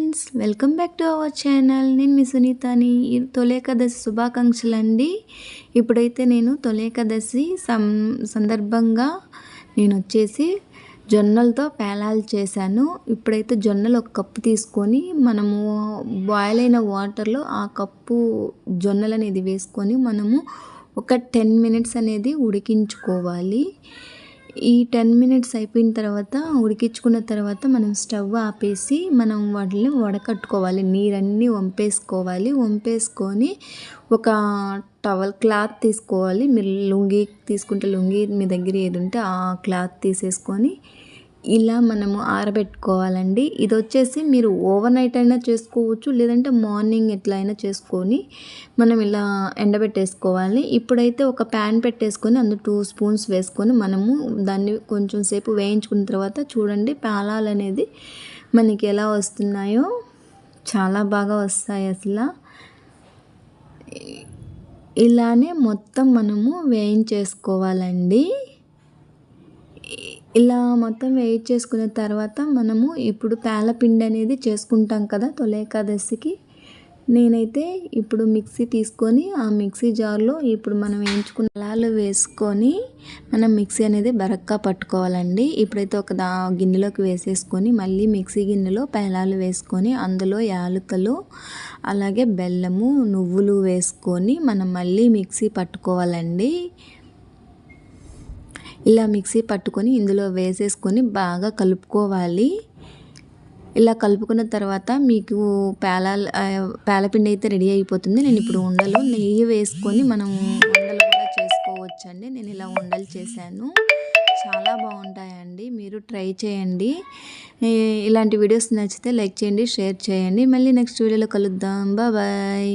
Friends, welcome back to our channel. నేను మీ సునీతని. తొలి ఏకాదశి శుభాకాంక్షలు అండి. ఇప్పుడైతే నేను తొలి ఏకాదశి సందర్భంగా నేను వచ్చేసి జొన్నలతో పేలాలు చేశాను. ఇప్పుడైతే జొన్నలు ఒక కప్పు తీసుకొని మనము బాయిల్ అయిన వాటర్లో ఆ కప్పు జొన్నలు అనేది వేసుకొని మనము ఒక 10 మినిట్స్ అనేది ఉడికించుకోవాలి. ఈ 10 మినిట్స్ అయిపోయిన తర్వాత ఉడికించుకున్న తర్వాత మనం స్టవ్ ఆపేసి మనం వాటిని వడకట్టుకోవాలి. నీరన్నీ వంపేసుకొని ఒక టవల్ క్లాత్ తీసుకోవాలి. మీరు లుంగీ తీసుకుంటే లుంగీ, మీ దగ్గర ఏది ఉంటే ఆ క్లాత్ తీసేసుకొని ఇలా మనము ఆరబెట్టుకోవాలండి. ఇది వచ్చేసి మీరు ఓవర్ నైట్ అయినా చేసుకోవచ్చు, లేదంటే మార్నింగ్ ఎట్లా అయినా చేసుకొని మనం ఇలా ఎండబెట్టేసుకోవాలి. ఇప్పుడైతే ఒక ప్యాన్ పెట్టేసుకొని అందులో 2 స్పూన్స్ వేసుకొని మనము దాన్ని కొంచెం సేపు వేయించుకున్న తర్వాత చూడండి పేలాలు అనేది మనకి ఎలా వస్తున్నాయో, చాలా బాగా వస్తాయి అసలు. ఇలానే మొత్తం మనము వేయించేసుకోవాలండి. ఇలా మొత్తం వేయించేసుకున్న తర్వాత మనము ఇప్పుడు పేలపిండి అనేది చేసుకుంటాం కదా తొలి ఏకాదశికి. నేనైతే ఇప్పుడు మిక్సీ తీసుకొని ఆ మిక్సీ జార్లో ఇప్పుడు మనం వేయించుకున్న పేలాలు వేసుకొని మనం మిక్సీ అనేది బరక్కా పట్టుకోవాలండి. ఇప్పుడైతే ఒక గిన్నెలోకి వేసేసుకొని మళ్ళీ మిక్సీ గిన్నెలో పేలాలు వేసుకొని అందులో యాలకులు అలాగే బెల్లము, నువ్వులు వేసుకొని మనం మళ్ళీ మిక్సీ పట్టుకోవాలండి. ఇలా మిక్సీ పట్టుకొని ఇందులో వేసేసుకొని బాగా కలుపుకోవాలి. ఇలా కలుపుకున్న తర్వాత మీకు పేలపిండి అయితే రెడీ అయిపోతుంది. నేను ఇప్పుడు ఉండలు నెయ్యి వేసుకొని మనం ఉండలు కూడా చేసుకోవచ్చండి. నేను ఇలా ఉండలు చేశాను, చాలా బాగుంటాయండి. మీరు ట్రై చేయండి. ఇలాంటి వీడియోస్ నచ్చితే లైక్ చేయండి, షేర్ చేయండి. మళ్ళీ నెక్స్ట్ వీడియోలో కలుద్దాం. బాయ్.